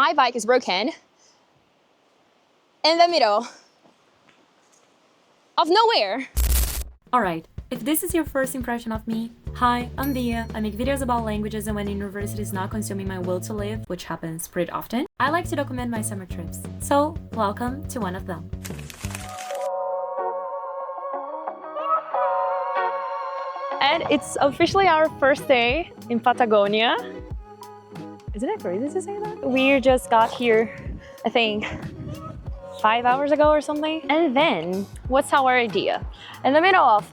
my bike is broken in the middle of nowhere. Alright, if this is your first impression of me, hi, I'm Bia. I make videos about languages and when university is not consuming my will to live, which happens pretty often, I like to document my summer trips. So, welcome to one of them. And it's officially our first day in Patagonia. Isn't it crazy to say that? We just got here, I think, 5 hours ago or something. And then, what's our idea? In the middle of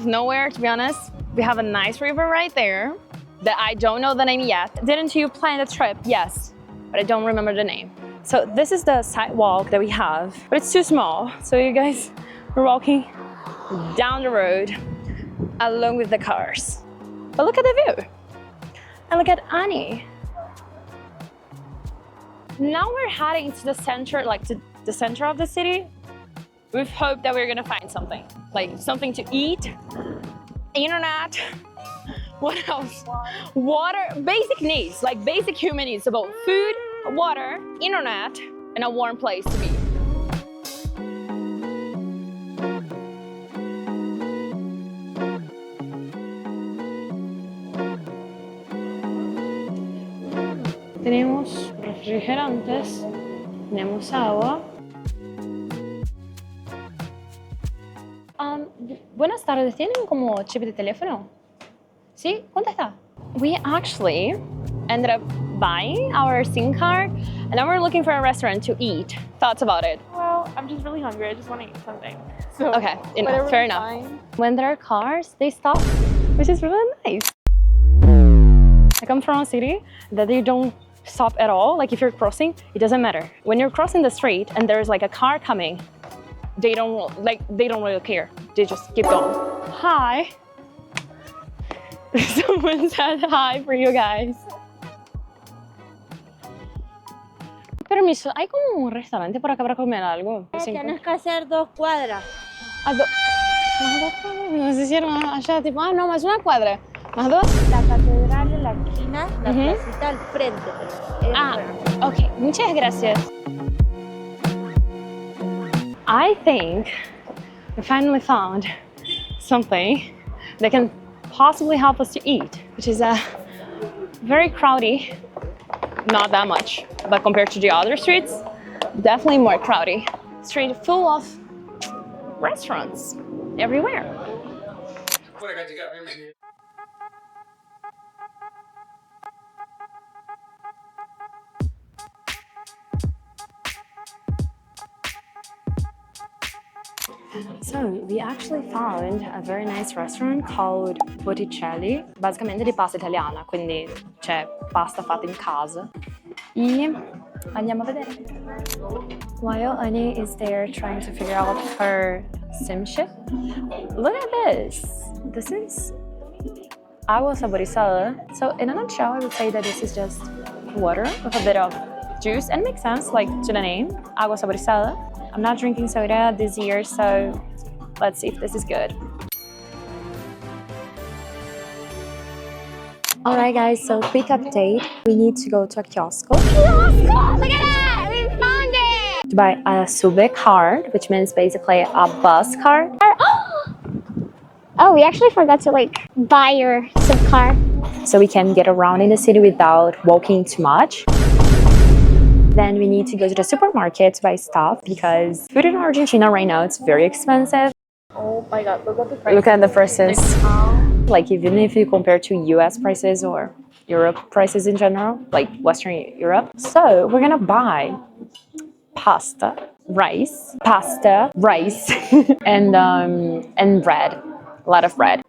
nowhere, to be honest, we have a nice river right there that I don't know the name yet. Didn't you plan the trip? Yes, but I don't remember the name. So this is the sidewalk that we have, but it's too small. So you guys, we're walking down the road along with the cars. But look at the view. And look at Annie. Now we're heading to the center, like to the center of the city. We've hoped that we're gonna find something, like something to eat, internet, what else? Water, basic needs, like basic human needs about food, water, internet, and a warm place to be. Tenemos refrigerantes, tenemos agua. Buenas tardes, ¿tienen como chip de teléfono? ¿Sí? ¿Cuánto está? We actually ended up buying our SIM card and now we're looking for a restaurant to eat. Thoughts about it? Well, I'm just really hungry. I just want to eat something. So, Okay, fair enough. Fine. When there are cars, they stop, which is really nice. I come from a city that they don't stop at all. Like if you're crossing, it doesn't matter. When you're crossing the street and there's like a car coming, they don't really care. They just keep going. Hi. Someone said hi for you guys. Permiso, ¿hay como un restaurante por acá para comer algo? Tienes que hacer 2 cuadras. Más 2 cuadras. Nos hicieron allá tipo, no, más una cuadra. Más 2. La catedral en la esquina, la placita al frente. Ok, muchas gracias. I think we finally found something that can possibly help us to eat, which is very crowded, not that much, but compared to the other streets, definitely more crowded. Street full of restaurants everywhere. So we actually found a very nice restaurant called Botticelli, basicamente di pasta italiana, quindi c'è pasta fatta in casa. E andiamo a vedere. While Annie is there trying to figure out her sim ship, look at this. This is agua saborizada. So in a nutshell, I would say that this is just water with a bit of juice, and it makes sense, like to the name, agua saborizada. I'm not drinking soda this year, so let's see if this is good. Alright guys, so quick update. We need to go to a kiosk. Look at that! We found it! To buy a sube card, which means basically a bus card. Oh, we actually forgot to buy your SIM card. So we can get around in the city without walking too much. Then we need to go to the supermarket to buy stuff because food in Argentina right now, it's very expensive. Oh my god, look at the prices. Look at the prices. Like even if you compare to US prices or Europe prices in general, like Western Europe. So we're gonna buy pasta, rice, and bread. A lot of bread.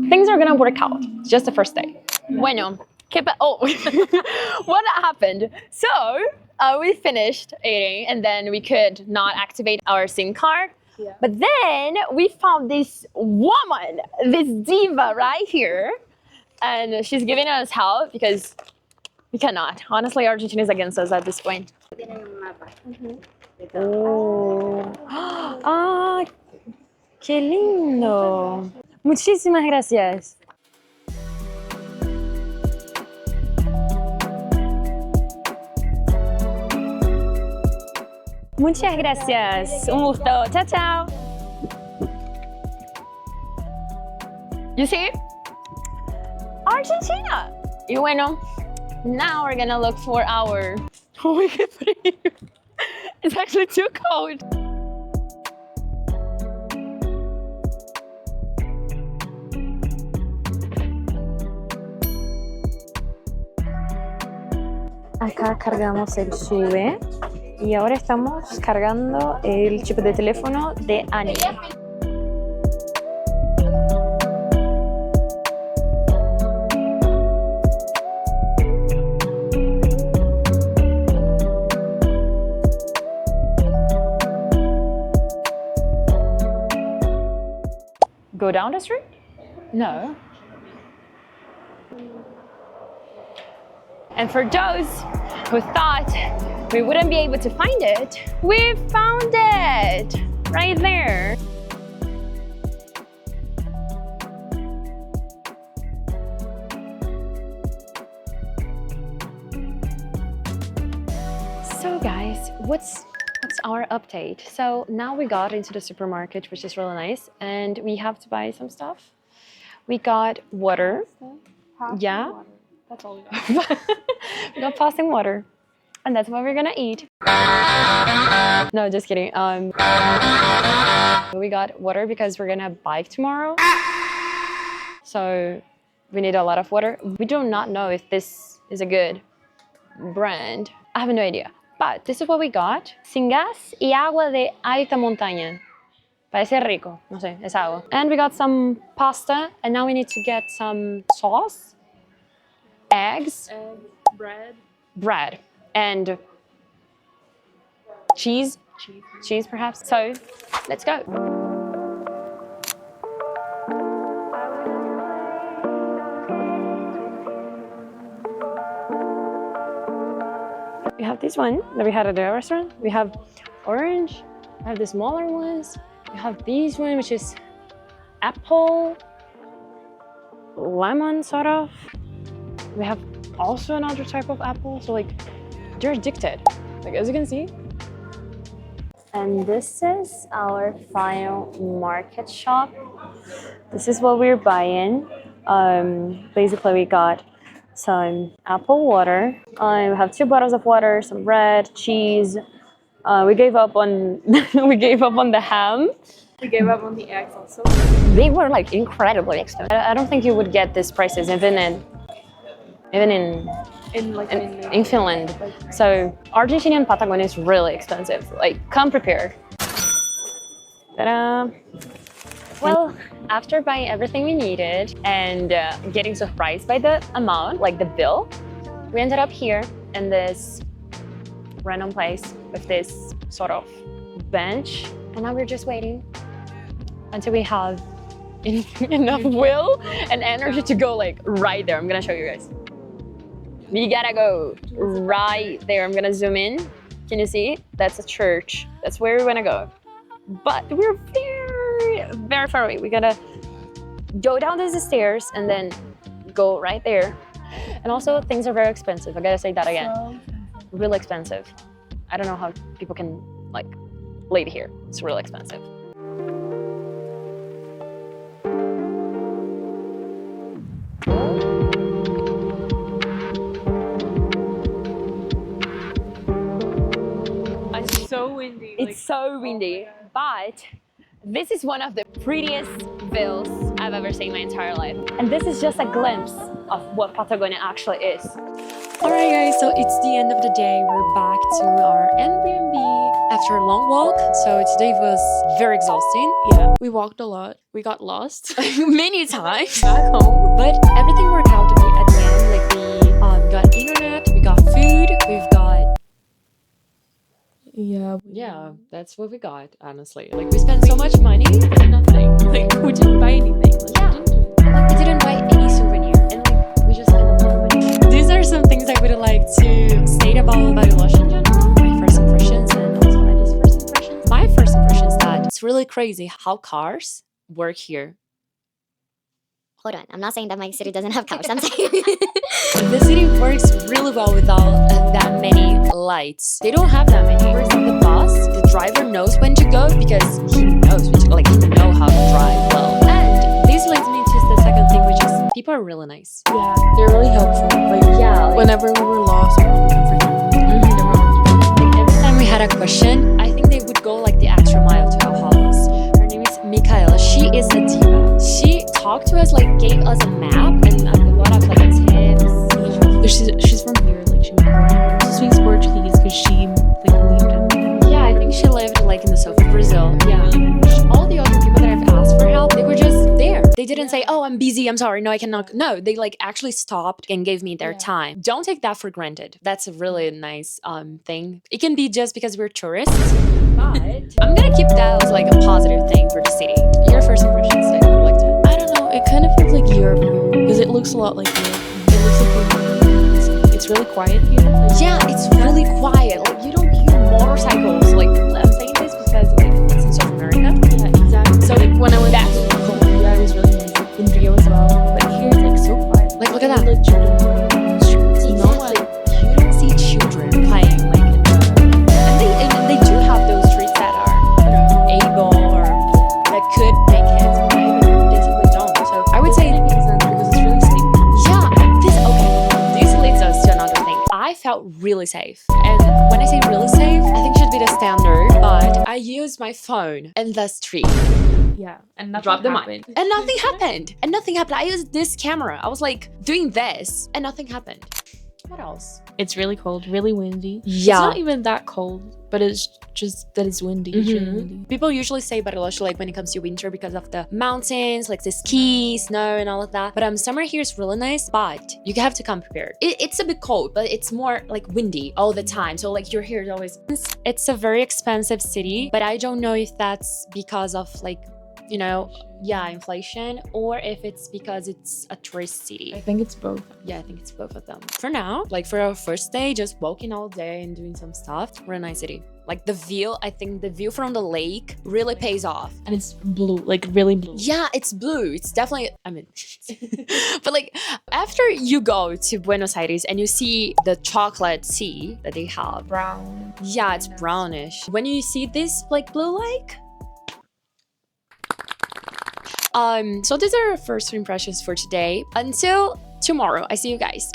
Things are gonna work out. It's just the first day. Bueno, what happened? So we finished eating and then we could not activate our SIM card. Yeah. But then we found this woman, this diva right here, and she's giving us help because we cannot. Honestly, Argentina is against us at this point. Oh, ah, qué lindo. Muchísimas gracias. Muchas gracias. Un gusto. Chao, chao. You see? Argentina. Y bueno, now we're gonna look for our... Oh my God, it's actually too cold. Acá cargamos el SUV y ahora estamos cargando el chip de teléfono de Annie. Go down the street? No. And for those who thought we wouldn't be able to find it, we found it right there. So guys, what's our update? So now we got into the supermarket, which is really nice, and we have to buy some stuff. We got water. Yeah. Water. That's all we got. We got pasta and water, and that's what we're gonna eat. No, just kidding. We got water because we're gonna bike tomorrow, so we need a lot of water. We do not know if this is a good brand. I have no idea, but this is what we got: sin gas y agua de alta montaña. Parece rico, no sé, es agua. And we got some pasta, and now we need to get some sauce. Eggs, bread, and cheese perhaps. So let's go. We have this one that we had at the restaurant. We have orange. We have the smaller ones. We have these one, which is apple, lemon sort of. We have also another type of apple, so like they're addicted, like as you can see. And this is our final market shop. This is what we're buying. Basically we got some apple water. We have 2 bottles of water, some bread, cheese. We gave up on we gave up on the ham. We gave up on the eggs also. They were like incredibly expensive. I don't think you would get these prices even in Finland. So Argentinian Patagonia is really expensive. Like, come prepared. Ta-da! Well, after buying everything we needed and getting surprised by the amount, like the bill, we ended up here in this random place with this sort of bench, and now we're just waiting until we have enough will and energy to go like right there. I'm gonna show you guys. We gotta go right there. I'm gonna zoom in. Can you see? That's a church. That's where we wanna go. But we're very far away. We gotta go down these stairs and then go right there. And also, things are very expensive. I gotta say that again. Really expensive. I don't know how people can like live here. It's really expensive. It's so windy. It's so windy, but this is one of the prettiest villas I've ever seen in my entire life. And this is just a glimpse of what Patagonia actually is. Alright guys, so it's the end of the day. We're back to our Airbnb after a long walk. So today was very exhausting. Yeah, we walked a lot. We got lost many times back home. But everything worked out to be at the end. Like we got internet, we got food, we've got... Yeah, that's what we got, honestly. Like we spent so much money for nothing. Like we didn't buy anything. Like, we didn't buy any souvenir. And like we just spent a lot of money. These are some things I would like to say about Bariloche in general. My first impressions and also Annie's first impressions. My first impression is that it's really crazy how cars work here Hold on, I'm not saying that my city doesn't have cars. I'm saying The city works really well without that many lights. They don't have that many. For example, the bus, the driver knows when to go because he knows when to go. Like, he knows how to drive well. And this leads me to the second thing, which is people are really nice. Yeah, they're really helpful. Like, Yeah, whenever we were lost, we were looking for them. like every time we had a question, I think they would go like the extra mile to help us. Her name is Michaela. She is a diva. She talked to us, like gave us a map and a lot of like tips. She's from here. Like, she was born here. She speaks Portuguese because she like lived in. Yeah, I think she lived like in the south of Brazil. Yeah. All the other people that I've asked for help, they were just there. They didn't say, "Oh, I'm busy. I'm sorry. No, I cannot." No, they like actually stopped and gave me their time. Don't take that for granted. That's a really nice thing. It can be just because we're tourists, but I'm gonna keep that as like a positive thing for the city. Your first impressions, I would like to. I don't know. It kind of feels like Europe because it looks a lot like Europe. It looks like it's really quiet here. Yeah, it's really quiet. Like you don't hear motorcycles. Like I'm saying this because like it's in South America. Yeah, exactly. So like when I went back to Colombia, it was really nice. Like, in Rio as well. But here it's like so quiet. Like look at that. Like children playing in the streets. No, like you don't see children playing like in the, and they do have those streets that are able or that could make kids play, but they simply don't. So I would say because it's really safe. yeah. This leads us to another thing. I felt really safe, and when I say really safe, I think it should be the standard. But I used my phone in the street. Yeah, and nothing Drop the mic. happened. And nothing happened. And nothing happened. I used this camera. I was like doing this and nothing happened. What else? It's really cold, really windy. Yeah. It's not even that cold, but it's just that it's windy. It's really windy. People usually say Bariloche like when it comes to winter because of the mountains, like the ski, snow and all of that. But summer here is really nice, but you have to come prepared. It's a bit cold, but it's more like windy all the time. So like your hair is always... It's a very expensive city, but I don't know if that's because of like, you know, inflation, or if it's because it's a tourist city. I think it's both. Yeah, I think it's both of them. For now, like for our first day, just walking all day and doing some stuff, we're in a nice city. Like the view, I think the view from the lake really pays off. And it's blue, like really blue. Yeah, it's blue. It's definitely, I mean, but like after you go to Buenos Aires and you see the chocolate sea that they have. Brown. Yeah, it's brownish. When you see this like blue lake, so these are our first impressions for today. Until tomorrow, I see you guys.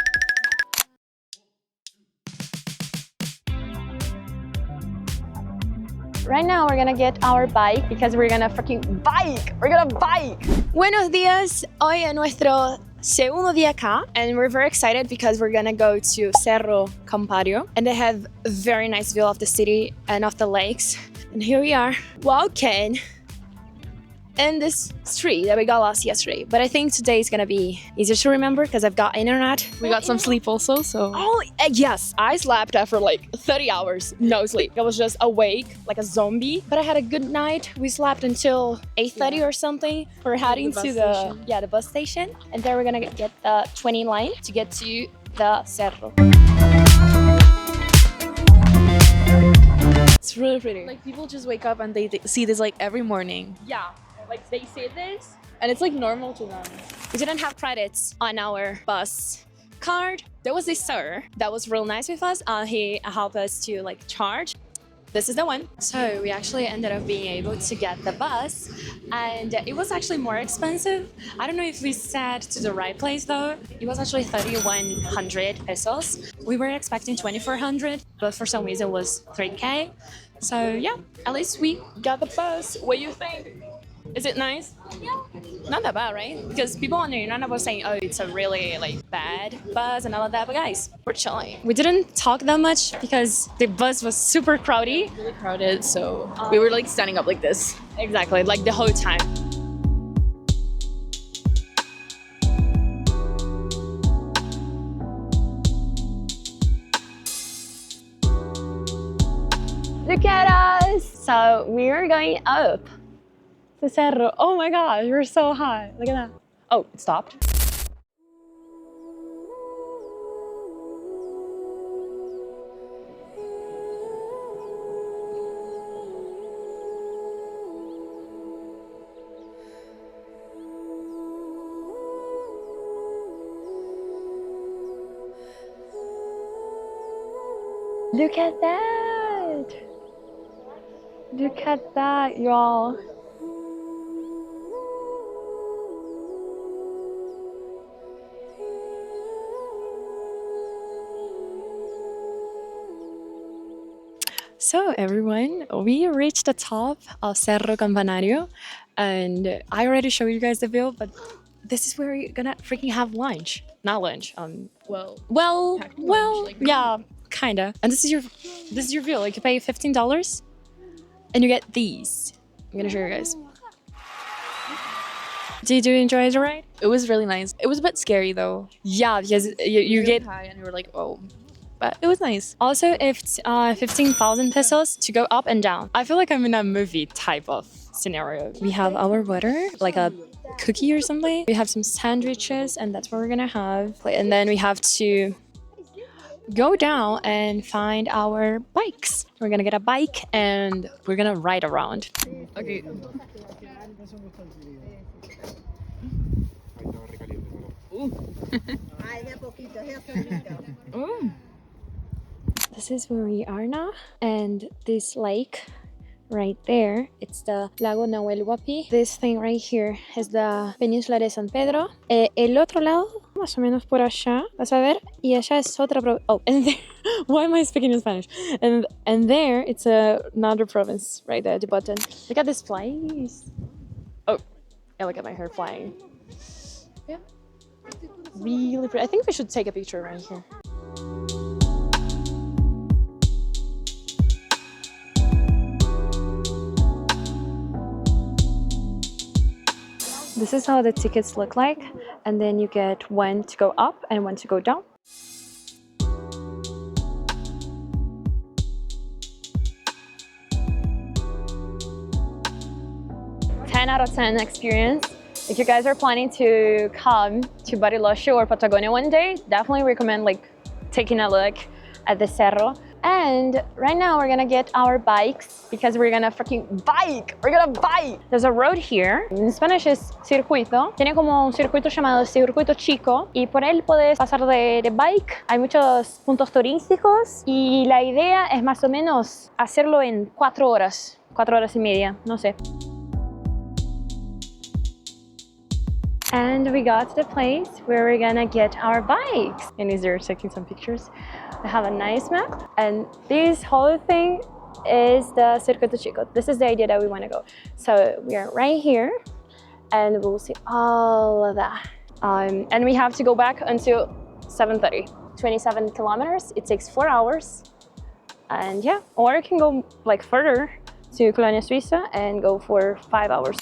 Right now, we're gonna get our bike because we're gonna freaking bike! We're gonna bike! Buenos dias. Hoy es nuestro segundo día acá, and we're very excited because we're gonna go to Cerro Campanario, and they have a very nice view of the city and of the lakes. And here we are, walking in this street that we got lost yesterday. But I think today is gonna be easier to remember because I've got internet. We got some sleep also, so. Oh, yes, I slept after like 30 hours, no sleep. I was just awake like a zombie, but I had a good night. We slept until 8:30 or something. We're heading to the bus station, and there we're gonna get the 20 line to get to the Cerro. It's really pretty. Like people just wake up and they see this like every morning. Yeah, like they say this. And it's like normal to them. We didn't have credits on our bus card. There was this sir that was real nice with us. He helped us to like charge. This is the one. So we actually ended up being able to get the bus, and it was actually more expensive. I don't know if we sat to the right place though. It was actually 3,100 pesos. We were expecting 2,400, but for some reason it was 3K. So yeah, at least we got the bus. What do you think? Is it nice? Yeah. Not that bad, right? Because people on the internet were saying, oh, it's a really like bad bus and all of that. But guys, we're chilling. We didn't talk that much because the bus was super crowded. Really crowded, so we were like standing up like this. Exactly, like the whole time. Look at us! So we're going up the Cerro. Oh my gosh, we're so high. Look at that. Oh, it stopped. Look at that! Look at that, y'all. So everyone, we reached the top of Cerro Campanario, and I already showed you guys the view, but this is where you're gonna freaking have lunch. Not lunch. Well, packed lunch, like- yeah, kinda. And this is your view. Like you pay $15, and you get these. I'm gonna show you guys. Did you enjoy the ride? it was really nice. It was a bit scary though. Yeah, because you Really get. high, and we were like, oh, but it was nice. Also, it's 15,000 pesos to go up and down. I feel like I'm in a movie type of scenario. We have our water, like a cookie or something. We have some sandwiches, and that's what we're gonna have. And then we have to go down and find our bikes. We're gonna get a bike and we're gonna ride around. Okay. This is where we are now, and this lake right there, it's the Lago Nahuel Huapi. This thing right here is the Península de San Pedro. El otro lado, más o menos por allá, vas a ver, y allá es otra oh, and there, why am I speaking in Spanish? And there, it's another province right there at the bottom. Look at this place. Oh, yeah, look at my hair flying. Yeah, really pretty. I think we should take a picture right here. This is how the tickets look like, and then you get when to go up and when to go down. 10 out of 10 experience. If you guys are planning to come to Bariloche or Patagonia one day, definitely recommend like taking a look at the cerro. And right now we're gonna get our bikes because we're gonna freaking bike. We're gonna bike. There's a road here. In Spanish es circuito. Tiene como un circuito llamado Circuito Chico y por él puedes pasar de bike. Hay muchos puntos turísticos y la idea es más o menos hacerlo en 4 horas. 4 horas y media, no sé. And we got to the place where we're gonna get our bikes. And is there taking some pictures? I have a nice map, and this whole thing is the Circuito Chico. This is the idea that we want to go. So we are right here, and we'll see all of that. And we have to go back until 7:30. 27 kilometers. It takes 4 hours. And yeah, or you can go like further to Colonia Suiza and go for 5 hours.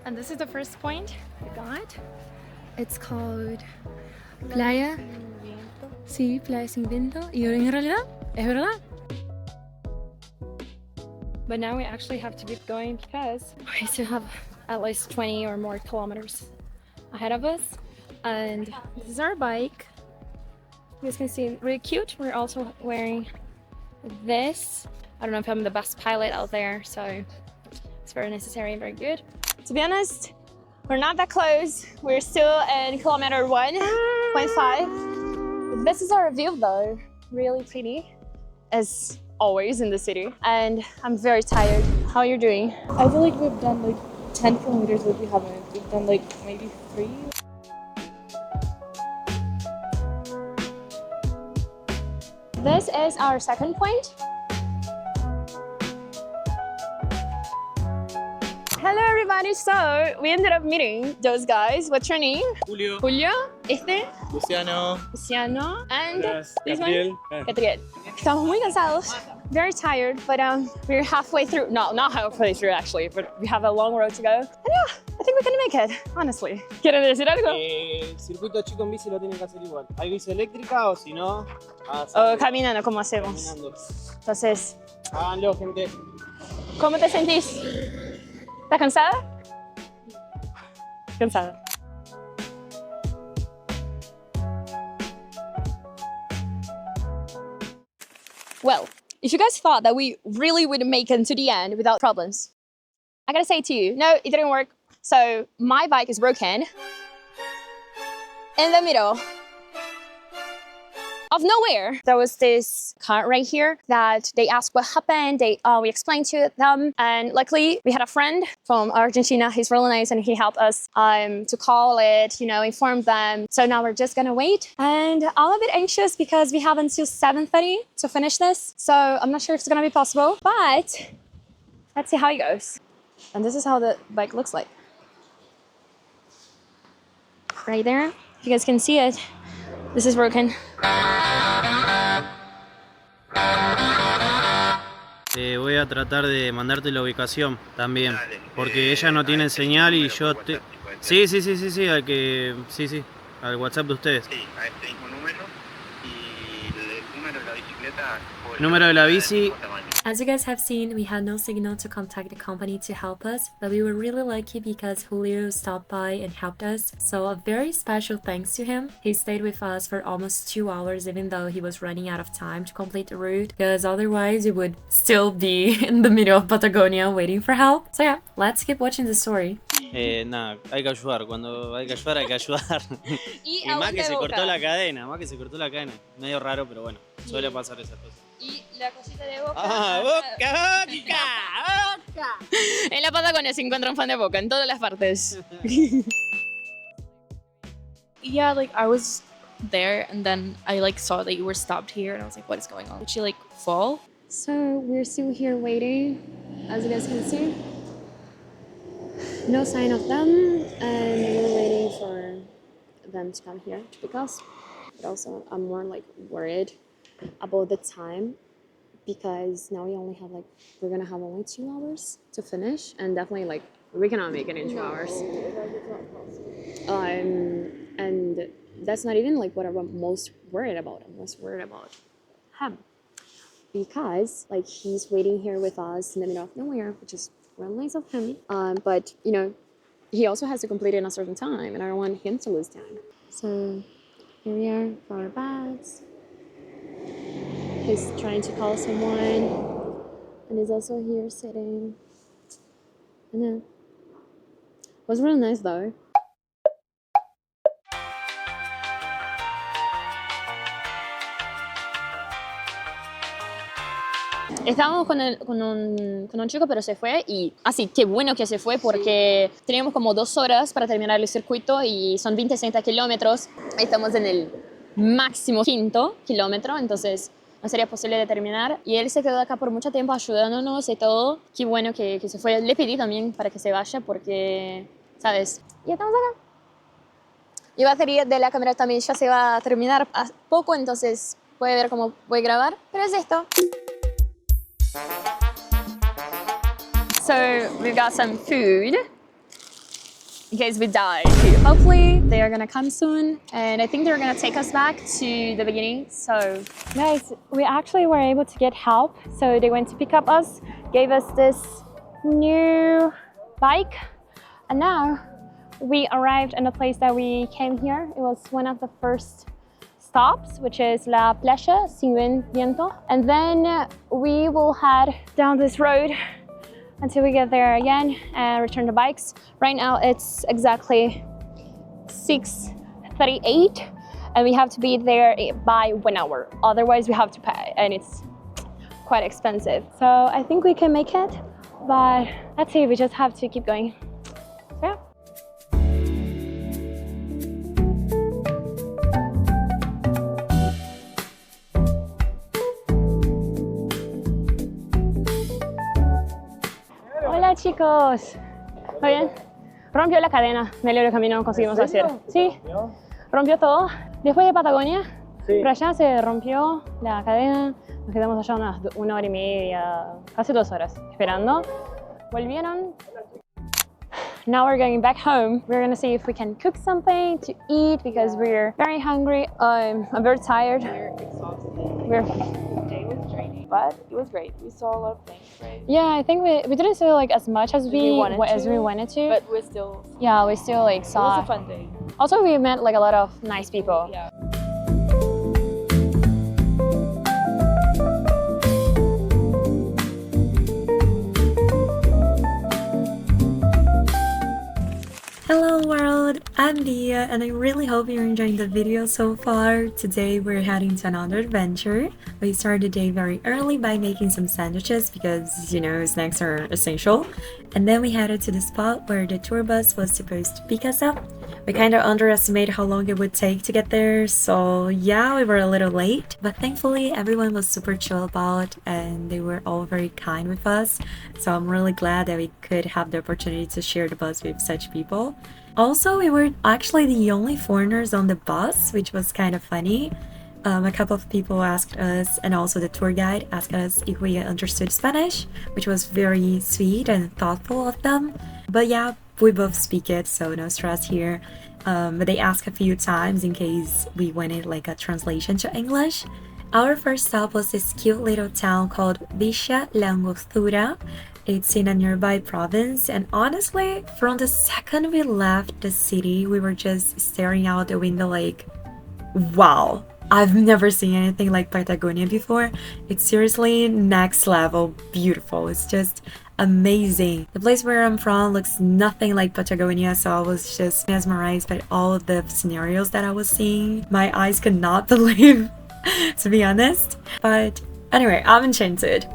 And this is the first point we got. It's called Playa. Sí, Playa Sin Viento. Y en realidad, es verdad. But now we actually have to keep going because we still have at least 20 or more kilometers ahead of us. And this is our bike. You guys can see, really cute. We're also wearing this. I don't know if I'm the best pilot out there, so it's very necessary and very good. To be honest, we're not that close. We're still in kilometer 1.5. This is our view though. Really pretty, as always in the city. And I'm very tired. How are you doing? I feel like we've done like 10 kilometers, but we haven't. We've done like maybe 3. This is our second point. Hello everybody, so we ended up meeting those guys. What's your name? Julio, Julio, Luciano, Luciano, and yes, this Gabriel. one? Gabriel. Estamos muy cansados, very tired, but we're halfway through. No, not halfway through actually, but we have a long road to go. And yeah, I think we can make it, honestly. ¿Quieren decir algo? El circuito chico en bici lo tienen que hacer igual. Hay bici eléctrica o si no, O caminando como hacemos. caminando. Entonces, Háganlo, gente. ¿cómo te sentís? ¿Estás cansada? Cansada. Well, if you guys thought that we really would make it to the end without problems, I gotta say to you, no, it didn't work. So my bike is broken in the middle of nowhere, there was this car right here that they asked what happened. We explained to them, and luckily we had a friend from Argentina. He's really nice, and he helped us to call it, inform them. So now we're just gonna wait, and I'm a bit anxious because we have until 7:30 to finish this. So I'm not sure if it's gonna be possible, but let's see how it goes. And this is how the bike looks like. Right there, if you guys can see it, this is broken. Voy a tratar de mandarte la ubicación también, porque ella no tiene señal y yo te... Sí, al WhatsApp de ustedes. Sí, a este mismo número y el número de la bicicleta. Número de la bici. As you guys have seen, we had no signal to contact the company to help us, but we were really lucky because Julio stopped by and helped us. So a very special thanks to him. He stayed with us for almost 2 hours, even though he was running out of time to complete the route, because otherwise we would still be in the middle of Patagonia waiting for help. So yeah, let's keep watching the story. Nada, hay que ayudar. Cuando hay que ayudar, hay que ayudar. Y más que se cortó la cadena, Medio raro, pero bueno, suele pasar esas cosas. Y la cosita de Boca. ¡Boca! En la Patagonia se encuentra un fan de Boca, en todas las partes. Yeah, like I was there and then I like saw that you were stopped here and I was like, what is going on? Did she like fall? So we're still here waiting, as you guys can see. No sign of them, and we're waiting for them to come here to pick us. But also, I'm more like worried about the time because now we're gonna have only 2 hours to finish, and definitely we cannot make it in 2 hours. And that's not even what I'm most worried about. I'm most worried about him because he's waiting here with us in the middle of nowhere, which is really nice of him. But he also has to complete it in a certain time, and I don't want him to lose time. So here we are for our bags. He's trying to call someone, and he's also here sitting. And then it was really nice though. Estábamos con un chico, pero se fue y así, qué bueno que se fue porque teníamos como 2 horas para terminar el circuito y son 20-30 kilómetros. Estamos en el máximo 5.º kilómetro, entonces no sería posible de terminar. Y él se quedó acá por mucho tiempo ayudándonos y todo. Qué bueno que se fue. Le pedí también para que se vaya porque, ¿sabes? Y estamos acá. Y la batería de la cámara también ya se va a terminar a poco, entonces puede ver cómo voy a grabar. Pero es esto. So we've got some food in case we die. Hopefully they are gonna come soon, and I think they're gonna take us back to the beginning. So Guys, we actually were able to get help. So they went to pick up us, gave us this new bike, and now we arrived in the place that we came here. It was one of the first stops, which is La Playa Sin Viento. And then we will head down this road until we get there again and return the bikes. Right now it's exactly 6:38 and we have to be there by 1 hour. Otherwise we have to pay and it's quite expensive. So I think we can make it, but let's see, we just have to keep going. So yeah. Hola chicos, ¿muy bien? Rompió la cadena, me alegro que a mí no conseguimos hacer. Sí, rompió todo. Después de Patagonia, por allá se rompió la cadena. Nos quedamos allá unas 1 hora y media, casi 2 horas esperando. Volvieron. Now we're going back home. We're gonna see if we can cook something to eat because we're very hungry. I'm very tired. We're exhausted. We're Day was draining, but it was great. We saw a lot of things, right? Yeah, I think we didn't see as much as we wanted to. But we still. Yeah, we still saw. It was a fun day. Also, we met a lot of nice people. Yeah. Hello world! I'm Dia, and I really hope you're enjoying the video so far. Today we're heading to another adventure. We started the day very early by making some sandwiches because, you know, snacks are essential. And then we headed to the spot where the tour bus was supposed to pick us up. We kind of underestimated how long it would take to get there, so yeah, we were a little late. But thankfully, everyone was super chill about and they were all very kind with us. So I'm really glad that we could have the opportunity to share the bus with such people. Also, we were actually the only foreigners on the bus, which was kind of funny. A couple of people asked us, and also the tour guide asked us if we understood Spanish, which was very sweet and thoughtful of them. But yeah, we both speak it, so no stress here. But they asked a few times in case we wanted like a translation to English. Our first stop was this cute little town called Villa La Angostura. It's in a nearby province, and honestly, from the second we left the city, we were just staring out the window like, wow, I've never seen anything like Patagonia before. It's seriously next level beautiful. It's just amazing. The place where I'm from looks nothing like Patagonia, so I was just mesmerized by all of the scenarios that I was seeing. My eyes could not believe, to be honest. But anyway, I'm enchanted.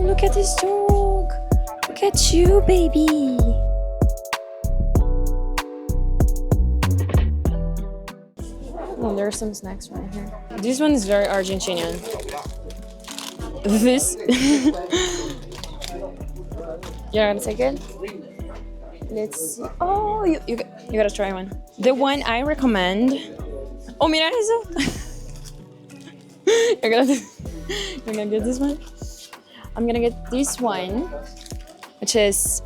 Look at this dog. Look at you, baby. Oh, there are some snacks right here. This one is very Argentinian. This. You're gonna take it? Let's see. Oh, you gotta try one. The one I recommend. Oh, mira eso. You're gonna get this one? I'm gonna get this one, which is,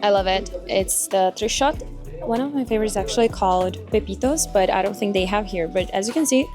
I love it. It's the 3-shot. One of my favorites is actually called Pepitos, but I don't think they have here. But as you can see,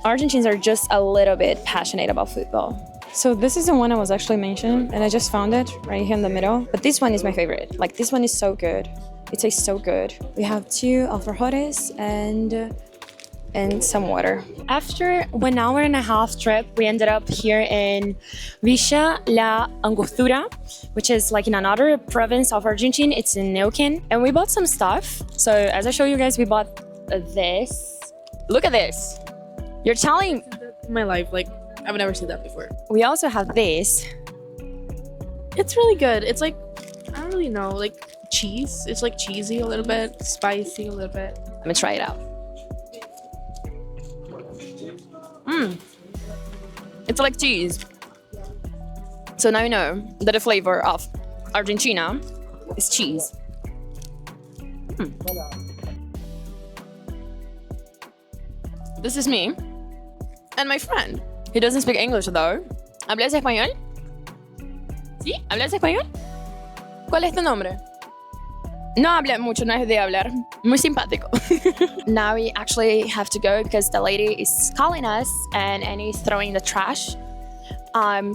Argentines are just a little bit passionate about football. So this is the one I was actually mentioning, and I just found it right here in the middle. But this one is my favorite. Like, this one is so good. It tastes so good. We have 2 alfajores and some water. After 1 hour and a half trip, we ended up here in Villa La Angostura, which is like in another province of Argentina. It's in Neuquén. And we bought some stuff. So as I show you guys, we bought this. Look at this. You're telling... In my life, like, I've never seen that before. We also have this. It's really good. It's like, I don't really know, like cheese. It's like cheesy a little bit, spicy a little bit. Let me try it out. It's like cheese. So now you know that the flavor of Argentina is cheese. This is me and my friend. He doesn't speak English though. ¿Hablas español? ¿Sí? ¿Hablas español? ¿Cuál es tu nombre? No habla mucho, no es de hablar. Muy simpático. Now we actually have to go because the lady is calling us and Annie's throwing the trash.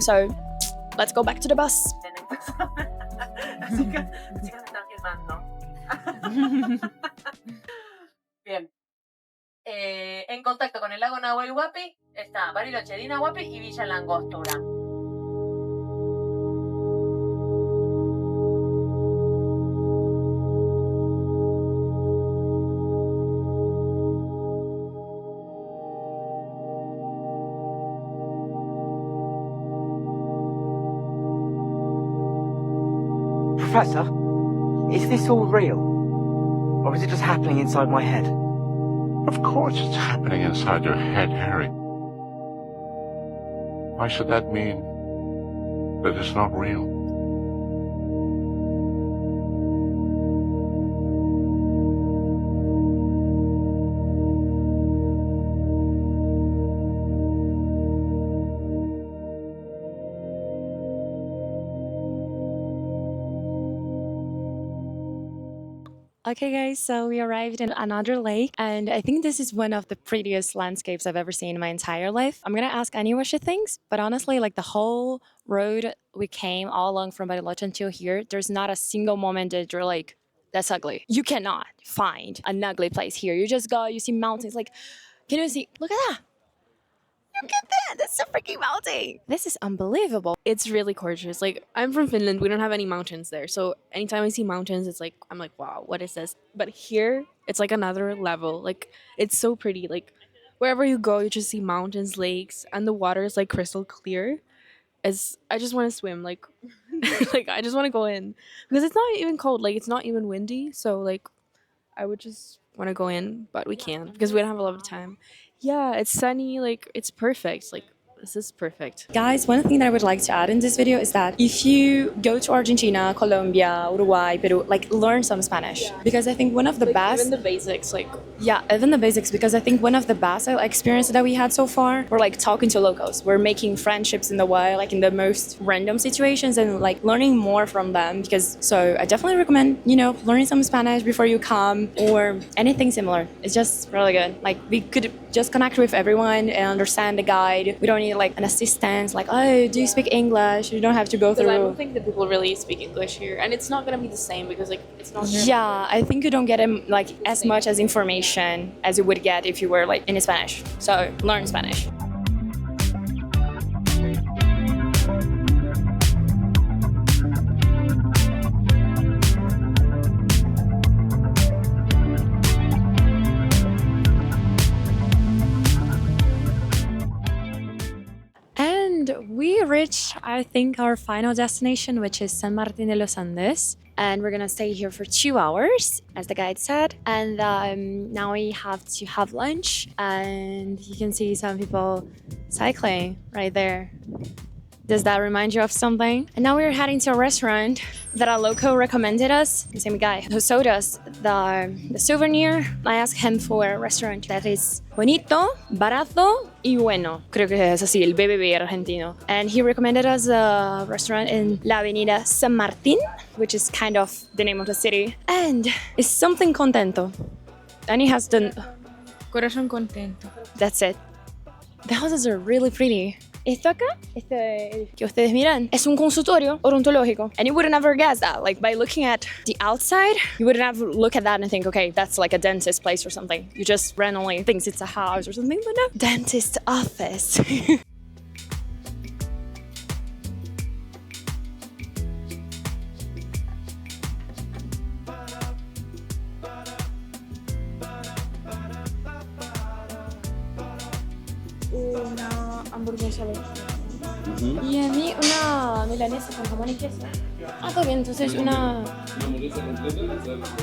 So let's go back to the bus. Bien. En contacto con el lago Nahuel Huapi está Bariloche, Dina Huapi y Villa La Angostura. Professor, is this all real? Or is it just happening inside my head? Of course it's happening inside your head, Harry. Why should that mean that it's not real? Okay guys, so we arrived in another lake and I think this is one of the prettiest landscapes I've ever seen in my entire life. I'm gonna ask Annie what she thinks, but honestly, like the whole road we came all along from Bariloche until here, there's not a single moment that you're like, that's ugly. You cannot find an ugly place here. You just go, you see mountains, like Can you see? Look at that. Look at that. That's a freaking mountain. This is unbelievable. It's really gorgeous. Like, I'm from Finland. We don't have any mountains there. So anytime I see mountains, it's like, I'm like, wow, what is this? But here, it's like another level. Like, it's so pretty. Like, wherever you go, you just see mountains, lakes, and the water is like crystal clear. As I just want to swim. Like, like I just want to go in because it's not even cold. Like, it's not even windy. So like, I would just want to go in, but we can't because we don't have a lot of time. Yeah, it's sunny. Like, it's perfect. Like, this is perfect. Guys, one thing that I would like to add in this video is that if you go to Argentina, Colombia, Uruguay, Peru, like learn some Spanish. Because I think one of the best... Even the basics, like... Yeah, even the basics, because I think one of the best experiences that we had so far were like talking to locals. We're making friendships in the way, like in the most random situations and like learning more from them. Because, so I definitely recommend, you know, learning some Spanish before you come or anything similar. It's just really good. Like we could just connect with everyone and understand the guide. We don't need like an assistant, like, oh, do you speak English? You don't have to go through. I don't think that people really speak English here, and it's not gonna be the same because like it's not. Yeah, I think you don't get like as much as information as you would get if you were like in Spanish. So learn Spanish. We reached, I think, our final destination, which is San Martín de los Andes. And we're gonna stay here for 2 hours, as the guide said. And now we have to have lunch. And you can see some people cycling right there. Does that remind you of something? And now we're heading to a restaurant that a local recommended us. The same guy who sold us the souvenir. I asked him for a restaurant that is bonito, barato y bueno. Creo que es así, el BBB argentino. And he recommended us a restaurant in La Avenida San Martín, which is kind of the name of the city. And it's something contento. And he has done... Corazón contento. That's it. The houses are really pretty. Esto acá, que ustedes miran, es un consultorio odontológico. And you would never guess that. Like, by looking at the outside, you would never look at that and think, okay, that's like a dentist place or something. You just randomly think it's a house or something, but no. Dentist office. Una hamburguesa y a mí una milanesa con jamón y queso. Ah, está bien, entonces una hamburguesa completa,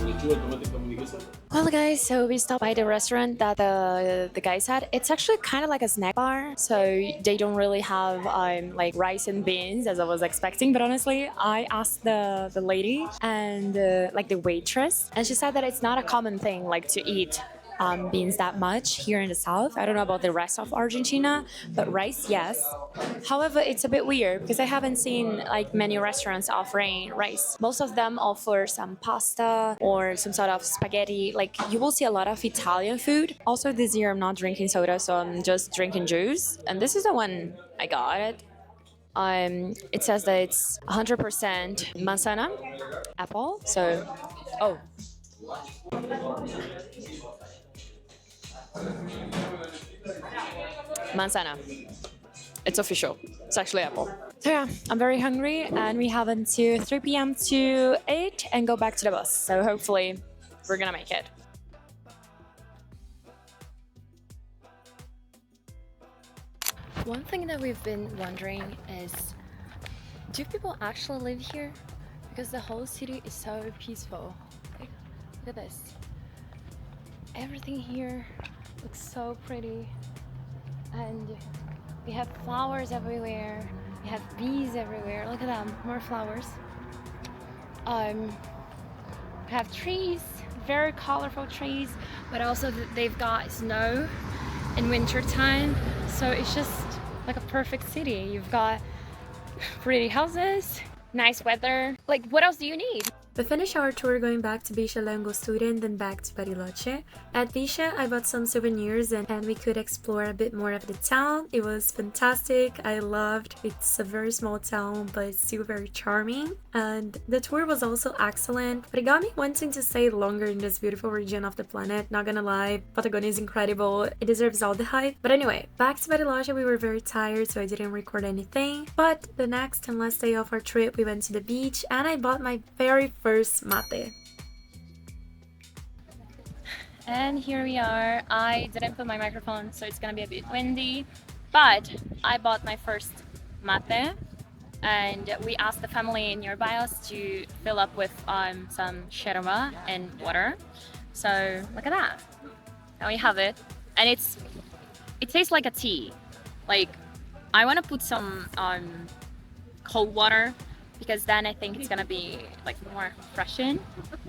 lechuga, tomate, jamón y queso. Well, guys, so we stopped by the restaurant that the guys had. It's actually kind of like a snack bar, so they don't really have like rice and beans as I was expecting. But honestly, I asked the lady and like the waitress, and she said that it's not a common thing like to eat beans that much here in the south. I don't know about the rest of Argentina, but rice, yes. However, it's a bit weird because I haven't seen like many restaurants offering rice. Most of them offer some pasta or some sort of spaghetti. Like you will see a lot of Italian food. Also this year I'm not drinking soda, so I'm just drinking juice. And this is the one I got it. It says that it's 100% manzana, apple. So, oh. Manzana. It's official. It's actually apple. So yeah, I'm very hungry and we have until 3 p.m. to 8 and go back to the bus. So hopefully we're gonna make it. One thing that we've been wondering is, do people actually live here? Because the whole city is so peaceful. Like, look at this. Everything here looks so pretty, and we have flowers everywhere. We have bees everywhere. Look at them, more flowers. We have trees, very colorful trees, but also they've got snow in winter time, so it's just like a perfect city. You've got pretty houses, nice weather. Like, what else do you need? We finished our tour going back to Villa Angostura and then back to Bariloche. At Villa, I bought some souvenirs and we could explore a bit more of the town. It was fantastic. I loved. It's a very small town, but it's still very charming. And the tour was also excellent, but it got me wanting to stay longer in this beautiful region of the planet. Not gonna lie, Patagonia is incredible. It deserves all the hype. But anyway, back to Bariloche, we were very tired, so I didn't record anything. But the next and last day of our trip, we went to the beach and I bought my very first mate. And here we are. I didn't put my microphone, so it's gonna be a bit windy, but I bought my first mate, and we asked the family nearby us to fill up with some yerba and water. So look at that. Now we have it, and it tastes like a tea. Like, I want to put some cold water, because then I think it's gonna be like more refreshing.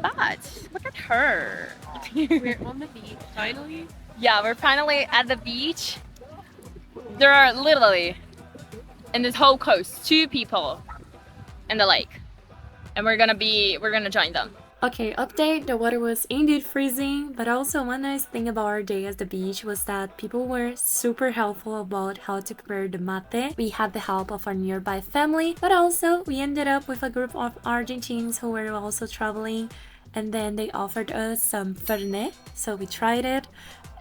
But look at her. We're on the beach, finally. Yeah, we're finally at the beach. There are literally, in this whole coast, 2 people in the lake, and we're gonna join them. Okay, update, the water was indeed freezing, but also one nice thing about our day at the beach was that people were super helpful about how to prepare the mate. We had the help of our nearby family, but also we ended up with a group of Argentines who were also traveling, and then they offered us some fernet, so we tried it.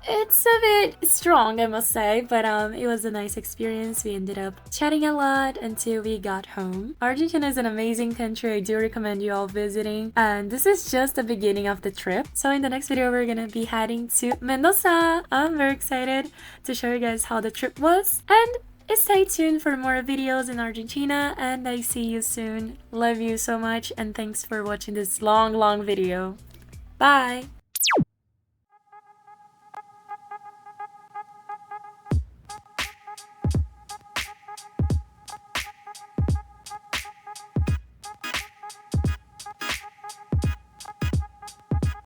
It's a bit strong, I must say, but it was a nice experience. We ended up chatting a lot until we got home. Argentina is an amazing country. I do recommend you all visiting, and this is just the beginning of the trip. So in the next video, we're gonna be heading to Mendoza. I'm very excited to show you guys how the trip was, and stay tuned for more videos in Argentina, and I see you soon. Love you so much, and thanks for watching this long video. Bye!